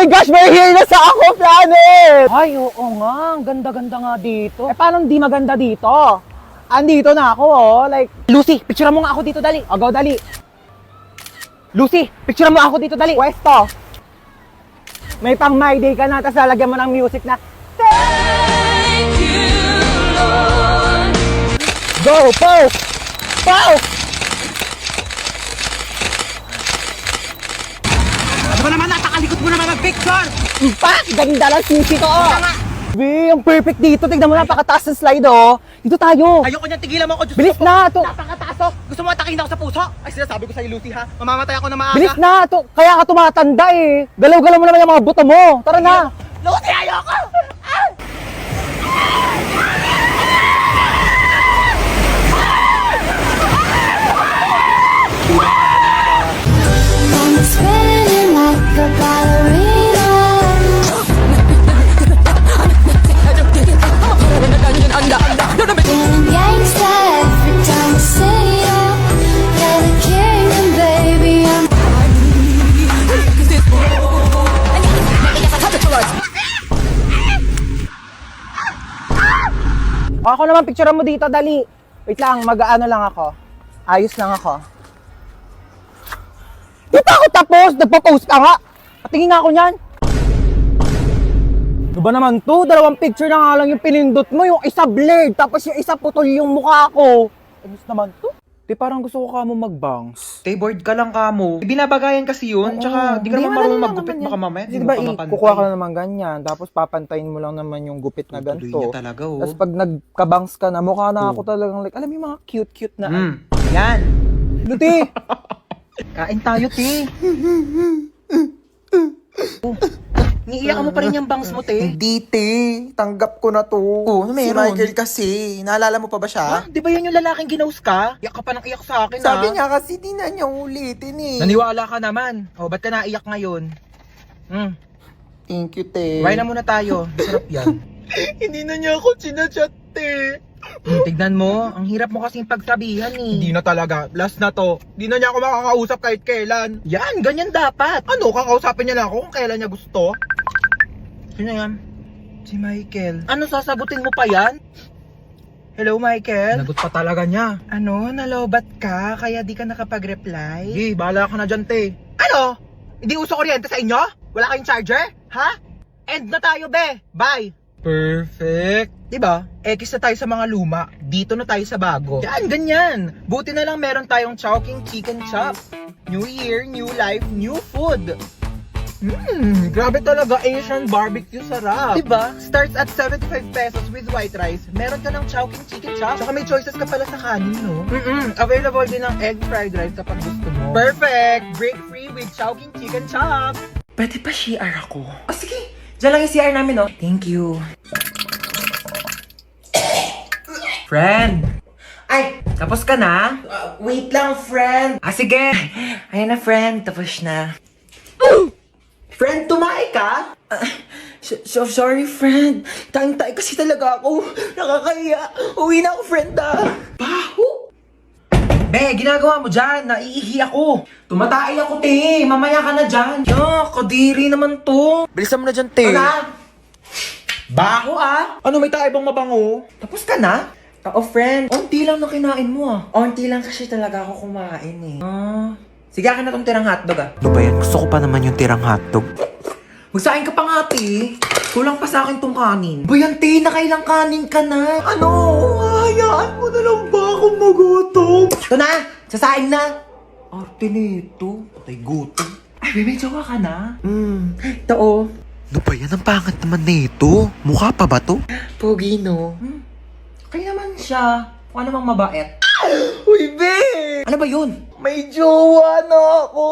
my gosh, may here na sa Ako Planet! Ay, oo nga. Ang ganda-ganda nga dito. Eh, paano di maganda dito? Andito na ako, oh. Like, Lucy, picture mo nga ako dito, dali. O, go, dali. Lucy, picture mo ako dito, dali. Pwesto. May pang my day ka na, tapos lalagyan mo ng music na Thank you, Lord. Go, pose! Pose! Ano ba naman, natakalikot mo naman mag-picture! Pa! Ganda lang sisi to, oh! Be, ang perfect dito. Tignan mo, napakataas ng slide, oh. Dito tayo. Ayoko niyang tigilan mo ako. Diyos Bilis ko, na, to. napakataas to. Gusto mo atakin ako sa puso? Ay, sinasabi ko sa'yo, Lucy, ha? Mamamatay ako na maaga. Bilis na, to. Kaya ka tumatanda, eh. Galaw-galaw mo naman yung mga buto mo. Tara na. Lucy, ayoko! Ah! I'm spinning like a ballerina. Feeling gangsta every time I see you. You're the king and baby I'm Ako naman, picturean mo dito, dali. Wait lang, mag-ano lang ako. Ayos lang ako. Di pa ako tapos! Nagpo-post ka nga! Patingin nga ako niyan. Ano ba naman to? Dalawang picture na nga lang yung pinindot mo. Yung isa blurred, tapos yung isa putol yung mukha ko. Ayos naman to. Di parang gusto ko ka mo mag-bounce. Stay bored ka lang, kamo. Binabagayan kasi yun. Tsaka, di ka naman marunong maggupit. Baka mamaya, di mo Diba, pa mapantay. kukuha ka na naman ganyan, tapos papantayin mo lang naman yung gupit na Tuloy ganito. niya talaga, oh. Tapos pag nagkabangs ka na, mukha na ako talagang like, alam mo yung mga cute-cute na. Yan. Luti! Kain tayo, te. Niiyak mo pa rin yung bangs mo, te. Hindi, te. Tanggap ko na to. Oh, ano Si meron? Michael kasi. Naalala mo pa ba siya? Ah, di ba yan yung lalaking ginaus ka? Iyak ka pa ng iyak sa akin, Sabi ha? niya kasi di na niya ulitin eh. Naniwala ka naman. O, ba't ka naiyak ngayon? Thank you, te. Why na muna tayo. Sarap yan. Hindi na niya ako sinachat, te. Tignan mo, ang hirap mo kasing pagsabihan eh. Hindi na talaga. Last na to. Hindi na niya ako makakausap kahit kailan. Yan, ganyan dapat. Ano, kakausapin niya lang ako kung kailan niya gusto? Sino yan? Si Michael. Ano, sasagutin mo pa yan? Hello, Michael? Nagot pa talaga niya. Ano, nalobat ka kaya di ka nakapag-reply? Sige, bahala ka na dyan, te. Ano? Hindi uso kuryente sa inyo? Wala kayong charger? Ha? End na tayo, be. Bye. Perfect. Diba? X na tayo sa mga luma. Dito na tayo sa bago. Yan, ganyan. Buti na lang meron tayong Chowking Chicken Chop. New year, new life, new food. Grabe talaga, Asian barbecue sarap. Diba? Starts at 75 pesos with white rice. Meron ka ng Chowking Chicken Chop. Saka may choices ka pala sa kanin, no? Available din ang egg fried rice kapag gusto mo. Perfect! Break free with Chowking Chicken Chop. Pwede pa CR ako? Oh, sige. Diyan lang yung CR namin, no? Thank you. Friend! Ay, tapos ka na? Wait lang, friend. Ah, sige. Ayan na, friend. Tapos na. Friend, tumae ka? Sorry, friend. Tayong-tayo kasi talaga ako. Nakakahiya. Uwi na ako, friend, Baho. Be, ginagawa mo dyan. Naiihi ako. Tumatay ako, te. Mamaya ka na dyan. Kadiri naman to. Bilisan mo na dyan, te. Ano? Baho, Ano, may tayo bang mabango? Tapos ka na? Oo, friend. Onti lang na kinain mo, Onti lang kasi talaga ako kumain eh. Sige, akin na tong tirang hotdog, Ano ba yan? Gusto ko pa naman yung tirang hotdog. Magsain ka pa nga, te. Kulang pa sa akin tong kanin. Bayan, te. Nakailang kanin ka na. Ano? Hayaan mo na lang ba akong magutom? Ito na! Sasaing na! Arte nito. Patay gutom. Ay, may jowa ka na? Ito, oh. Ano ba yan? Ang pangat naman nito. Mukha pa ba to? Pogi, no? Kaya naman siya. Kung ano mang mabait. Uy, be! Ano ba yun? May jowa na ako!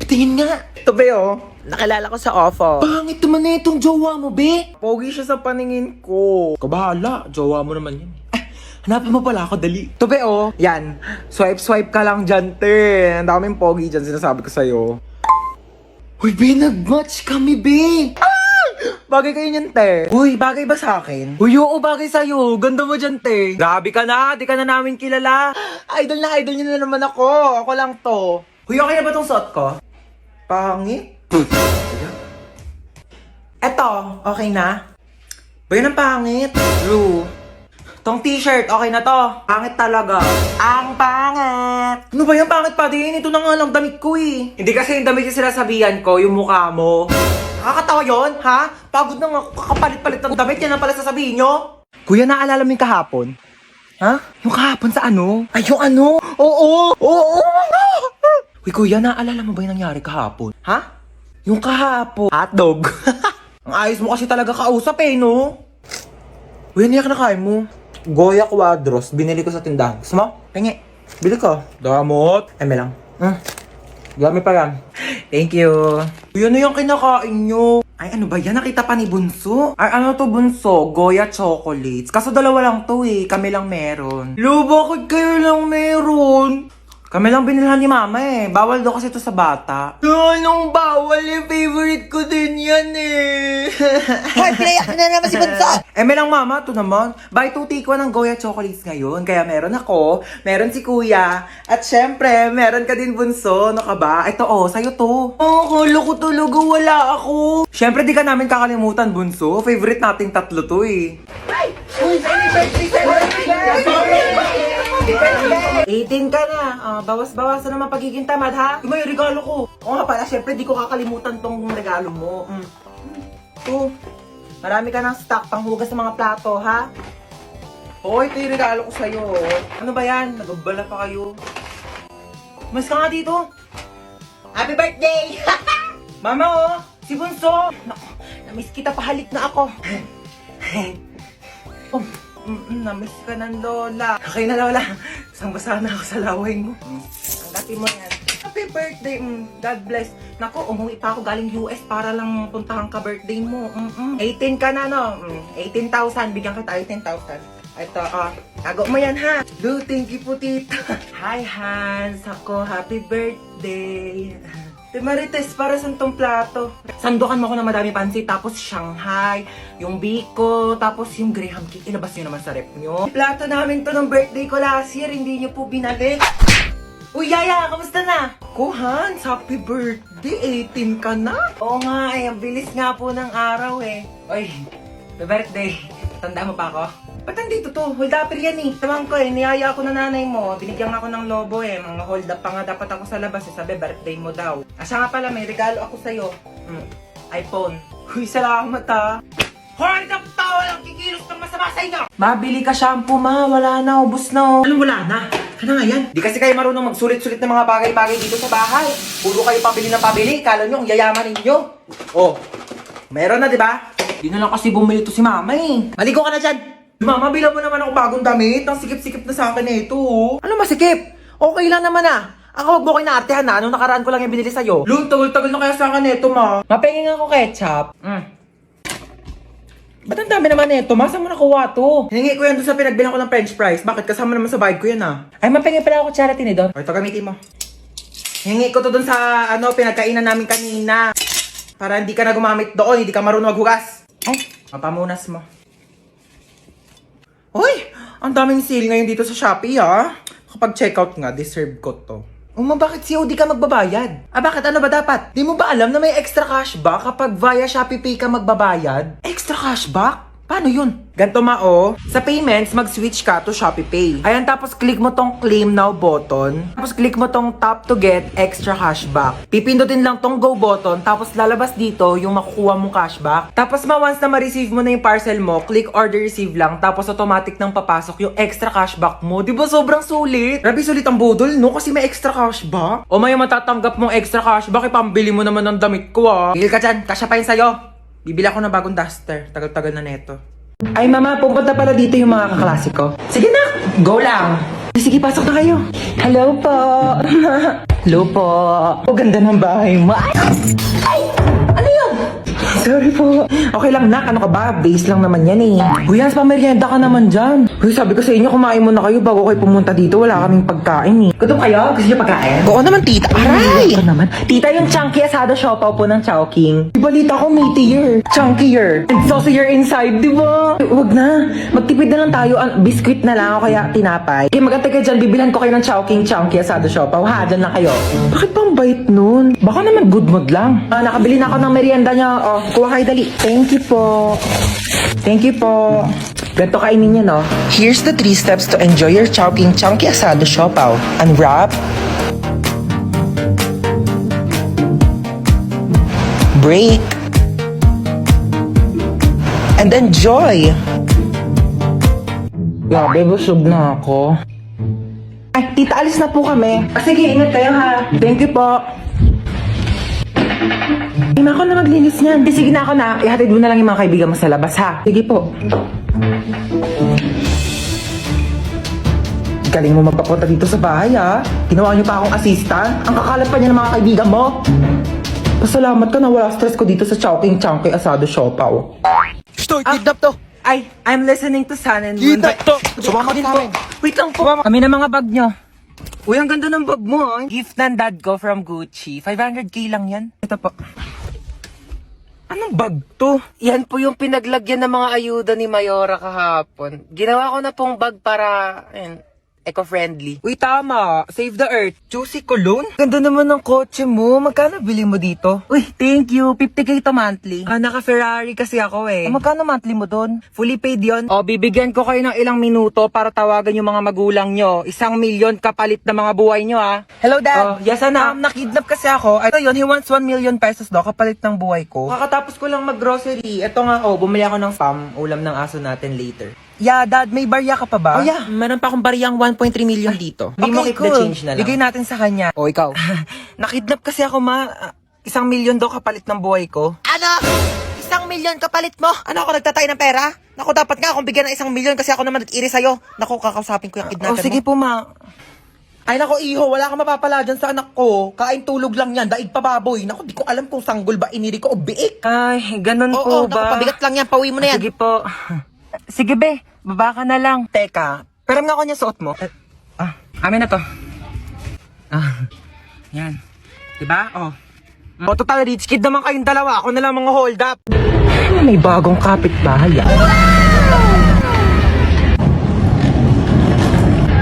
Tingin nga. Ito, be, oh. Nakilala ko sa ofo. Pangit naman na itong jowa mo, be. Pogi siya sa paningin ko. Kabahala, jowa mo naman yan. Hanapin mo pala ako, dali. Ito, be, oh. Yan. Swipe ka lang dyan, te. Ang daming pogi dyan, sinasabi ko sa'yo. Uy, be, nag-match kami, be. Bagay kayo niyan, te. Uy, bagay ba sa akin? Uy, oo, bagay sa'yo. Ganda mo dyan, te. Grabe ka na, di ka na namin kilala. Idol niyo na naman ako. Ako lang to. Uy, okay na ba tong suot ko? Pangit. Okay na? Ba yun ang pangit? Blue. Tong t-shirt, okay na to. Pangit talaga. Ang pangit! Ano ba yung pangit pa din? Ito na nga lang damit ko eh. Hindi kasi yung damit yung sinasabihan ko, yung mukha mo. Nakakatawa yun, ha? Pagod na nga ako kakapalit-palit ng damit, yan ang pala sasabihin nyo. Kuya, naalala mo yung kahapon? Ha? Yung kahapon sa ano? Ay, yung ano? Oo! Oo! Uy, kuya, naalala mo ba yung nangyari kahapon? Ha? Yung kahapon. Hotdog. Ang ayos mo kasi talaga kausap eh, no? Uy, ano yung kinakain mo? Goya Quadros. Binili ko sa tindahan. Gusto mo? Pengi. Bili ko. Damot. Eme lang. Dami pa yan. Thank you. Uy, ano yung kinakain nyo? Ay, ano ba yan? Nakita pa ni Bunso? Ay, ano to, Bunso? Goya chocolates. Kaso dalawa lang to eh. Kami lang meron. Lo, bakit kayo lang meron? Kami lang binilhan ni Mama eh. Bawal daw kasi ito sa bata. Anong bawal eh? Favorite ko din yan eh. Hoy, pinayak na naman si Bunso! May lang Mama, ito naman. Buy 2 take 1 ng Goya chocolates ngayon. Kaya meron ako, meron si Kuya, at syempre, meron ka din Bunso. Ano ka ba? Ito sa'yo to. Kala ko talaga wala ako. Syempre, di ka namin kakalimutan, Bunso. Favorite nating tatlo to eh. 18 ka na. Bawas-bawasan naman pagiging tamad, ha? Yung may regalo ko. Oo nga pala, syempre di ko kakalimutan tong regalo mo. Ito. Marami ka ng stock panghugas ng mga plato, ha? Oo, ito yung regalo ko sa'yo. Ano ba yan? Nagabala pa kayo. Mas ka nga dito. Happy birthday! Mama, si Bunso. Naku, namiss kita, pahalik na ako. Namiss ka ng Lola. Okay na, Lola. Basang-basa na ako sa laway mo. Tanggapin mo yan. Happy birthday. God bless. Naku, umuwi pa ako galing US para lang puntahan ka birthday mo. 18 ka na, no? 18,000. Bigyan kita 18,000. Ito, tago mo yan, ha? Do, thank you po, tita. Hi, Hans. Ako, happy birthday. Marites, para sa tong plato. Sandukan mo ko ng madami pansit, tapos Shanghai, yung biko, tapos yung Graham cake. Ilabas nyo naman sa rep nyo. Plato namin to ng birthday ko last year, hindi nyo po binalik. Uy, Yaya, kamusta na? Hans, happy birthday, 18 ka na? Oo nga, ang bilis nga po ng araw eh. Uy, happy birthday. Tanda mo pa ako? Ba't nandito to? Hold up yan eh. Tamang ko eh, niyaya ako ng nanay mo. Binigyan ako ng lobo eh. Mga hold up pa nga dapat ako sa labas eh. Sabi, birthday mo daw. Siya nga pala, may regalo ako sa'yo. iPhone. Uy, salamat ha. Hoy, tawa lang kikilos ng masama sa inyo! Mabili ka shampoo ma, wala na, ubos na. Anong wala na? Ano nga yan? Di kasi kayo marunong magsulit-sulit ng mga bagay-bagay dito sa bahay. Puro kayo pabili ng pabili. Kala nyo, ang yayaman ninyo. Meron na, di ba? Di na lang kasi bumili to si Mama eh. Maligo ka na dyan! Mama, bilang mo naman ako bagong damit. Ang sikip-sikip na sa akin na ito. Ano masikip? Okay lang naman ah. Ako, wag mo kayo naartehan na. Nung nakaraan ko lang yung binili sa'yo. Lun, tagal-tagal na kaya sa akin ito, ma. Mapingin ako ketchup. Ba't ang dami naman ito? Masa mo nakuha to? Hiningi ko yan doon sa pinagbilang ko ng french fries. Bakit? Kasama naman sa bayad ko yan ah. Ay, mapingin pala ako charity ni Don. O, ito gamitin mo. Hiningi ko to doon sa pinagkainan namin kanina. Para hindi ka na gumamit doon, hindi ka marunong maghugas. Ay, mapamunas mo. Uy, ang daming sale ngayon dito sa Shopee ha. Kapag checkout nga, deserve ko to. Bakit COD ka magbabayad? Bakit? Ano ba dapat? Di mo ba alam na may extra cashback kapag via Shopee Pay ka magbabayad? Extra cashback? Paano yun? Ganto sa payments, mag-switch ka to Shopee Pay. Ayan, tapos click mo tong claim now button. Tapos click mo tong tap to get extra cashback. Pipindutin lang tong go button, tapos lalabas dito yung makukuha mong cashback. Tapos once na ma-receive mo na yung parcel mo, click order receive lang, tapos automatic nang papasok yung extra cashback mo. Di ba sobrang sulit? Grabe sulit ang budol, no? Kasi may extra cashback. O may matatanggap mong extra cashback, ipambili mo naman ng damit ko ah. Tigil ka dyan, kasya pa yun sa'yo. Bibili ako ng bagong duster. Tagal-tagal na neto. Ay, Mama, pupunta pala dito yung mga kaklase ko. Sige na, go lang. Sige, pasok na kayo. Hello po. Hello po. Ganda ng bahay mo. Ay! Ano yun? Sorry po. Okay lang, nak. Ano ka ba? Base lang naman yan eh. Uy, Hans, pamerienda ka naman dyan. Uy, sabi ko sa inyo, kumain muna kayo bago kayo pumunta dito. Wala kaming pagkain eh. Gutom kayo? Gusto niyo pagkain? Oo naman, tita. Aray! Ito naman. Tita, yung chunky asado siopaw po ng Chowking. Balita ko, meatier. Chunkier. And saucier inside, di ba? Huwag na. Magtipid na lang tayo. Biscuit na lang o kaya tinapay. Okay, magantay kayo dyan. Bibilhan ko kayo ng Chowking chunky asado siopaw. Ha, dyan lang kayo. Bakit bang bait nun? Baka naman good mood lang. Nakabili na ako ng merienda niya. Kuha kayo dali. Thank you po. Thank you po. Ganito kainin niya, no? Here's the 3 steps to enjoy your Chowking Chunky Asado Siopaw. Unwrap, break, and enjoy. Grabe, busog na ako. Ay, tita, alis na po kami. Sige, ingat kayo ha. Thank you po. Hindi na ako na maglinis niyan. Sige na ako na. Ihatid mo na lang yung mga kaibigan mo sa labas ha. Sige po. Galing mo magpapunta dito sa bahay ha. Ginawa niyo pa akong assistant. Ang kakalat pa niya ng mga kaibigan mo. Pasalamat ka na wala stress ko dito sa Chowking Chunky Asado Siopaw. Stoy, kidnap to. Ay, I'm listening to Sun and Moon. Kidnap to. Sumama din po. Wait lang po. Kami na mga bag nyo. Uy, ang ganda ng bag mo. Ah. Gift ng dad ko from Gucci. 500k lang yan. Ito po. Anong bag to? Yan po yung pinaglagyan ng mga ayuda ni Mayora kahapon. Ginawa ko na pong bag para eco-friendly. Uy, tama. Save the earth. Juicy cologne? Ganda naman ng kotse mo. Magkano bili mo dito? Uy, thank you. 50k to monthly. Naka-Ferrari kasi ako eh. Magkano monthly mo doon? Fully paid yon. O, bibigyan ko kayo ng ilang minuto para tawagan yung mga magulang nyo. 1 milyon kapalit na mga buhay nyo ah. Hello, Dad! Yes, anak. Nakidnap kasi ako. Ito yun, he wants 1 million pesos daw kapalit ng buhay ko. Kakatapos ko lang mag-grocery. Ito nga, bumili ako ng spam. Ulam ng aso natin later. Yeah, Dad, may barya ka pa ba? Oh, yeah. Meron pa akong baryang 1.3 million dito. Hindi mo Okay, keep the cool. change na lang. Bigay natin sa kanya. O, ikaw. Nakidnap kasi ako, ma. 1 million daw kapalit ng buhay ko. Ano? 1 milyon kapalit mo? Ano ako nagtatay ng pera? Naku, dapat nga akong bigyan ng 1 milyon kasi ako naman nag-iri sa'yo. Naku, kakausapin ko yung kidnapper O, sige mo. po, ma. Ay, nako, iho. Wala kang mapapala dyan sa anak ko. Kain tulog lang yan. Daig pa baboy. Naku, di ko alam kung sanggol ba iniri ko o biik. Ay, ganun Oo, naku, pabigat lang yan. Pauwi mo na yan. Sige po. Sige, be. Baba ka na lang. Teka, pero nga ako niya suot mo. Amin na to. Yan. Diba? Oh. O, total rich kid naman kayong dalawa. Ako na lang mga hold up. May bagong kapitbahay ah.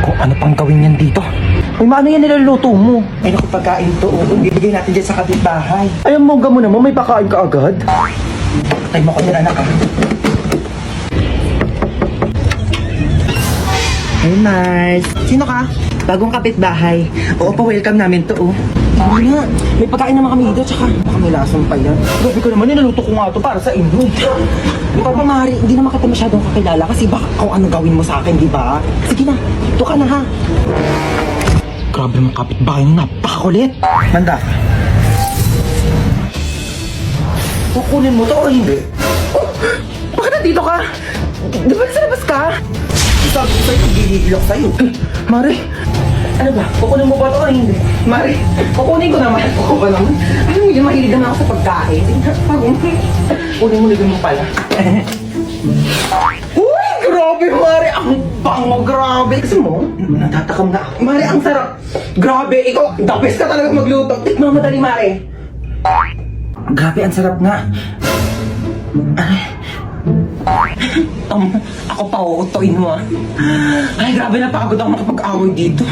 Kung ano pang gawin yan dito? Ay, maano yan niluluto mo? Ay, naku, pagkain to. Ibigay natin dyan sa kapitbahay. Ay, ang mongga mo naman. May pakain ka agad. Patay mo ko nila, anak ah. Hey, Mars. Sino ka? Bagong kapitbahay. Oo, pa-welcome namin to, oh. Ano nga? May pagkain naman kami dito, tsaka baka may lasang pa yan. Grabe ko naman, nilaluto ko nga to para sa inyo. Di ba, Mari, hindi naman kita masyadong kakilala kasi baka kung ano gawin mo sa akin, di ba? Sige na, ito ka na ha. Grabe naman kapitbahay nyo, napakakulit. Manda. Kukunin mo to o hindi? Oh, bakit nandito ka? Di ba nasa labas ka? Sabi ko sa'yo, gigigilok sa'yo. Mari, ano ba? Kukunin mo ba ito o hindi? Mari, kukunin ko naman. Kukunin ko naman. Ano mo yun, mahilig naman ako sa pagkain. Kunin mo mo pala. Uy, grabe, Mari. Ang bango, grabe. Gusto mo? Natatakam na ako. Mari, ang sarap. Grabe, ikaw, the best ka talaga magluto. Tikman mo dali, Mari. Grabe, ang sarap nga. Ako pa uutoin mo ah. Ay, grabe, napagod ako makapag-away dito.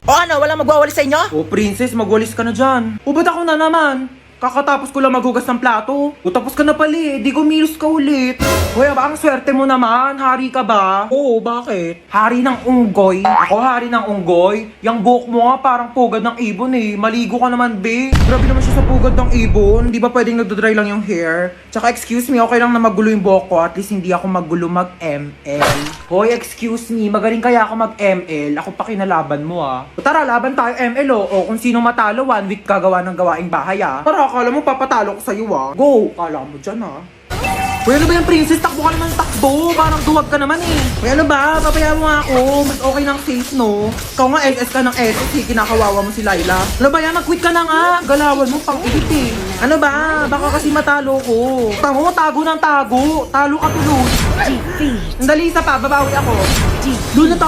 O ano, walang magwawalis sa inyo? Oh, princess, magwalis ka na dyan. O, ba't ako na naman? Kakatapos ko lang maghugas ng plato. O, tapos ka na pala eh. Di kumilos ka ulit. Kuya, ba ang swerte mo naman? Hari ka ba? Oo, bakit? Hari ng unggoy. Ako hari ng unggoy? Yang buhok mo nga parang pugad ng ibon eh. Maligo ka naman, be. Grabe naman siya sa pugad ng ibon. Di ba pwedeng nagdodry lang yung hair? Tsaka excuse me, okay lang na magulo yung buhok ko. At least hindi ako magulo mag-ML. Hoy, excuse me. Magaling kaya ako mag-ML. Ako pa kinalaban mo ah. O, tara, laban tayo ML oh. O kung sino matalo, 1 week gagawa ng gawaing bahay ah. Tara, akala mo papatalo ko sa'yo ah. Go! Akala mo dyan ah. Uy, ano ba yung princess? Takbo ka naman takbo. Parang duwag ka naman eh. Uy, ano ba? Papaya mo nga ako. Mas okay ng safe, no? Ikaw nga SS ka ng SS eh. Kinakawawa mo si Laila. Ano ba yan? Mag-quit ka na nga. Galawan mo pang edit eh. Ano ba? Baka kasi matalo ko. Tamo, tago ng tago. Talo ka tuloy. Sandali, isa pa. Babawi ako. Doon na tayo.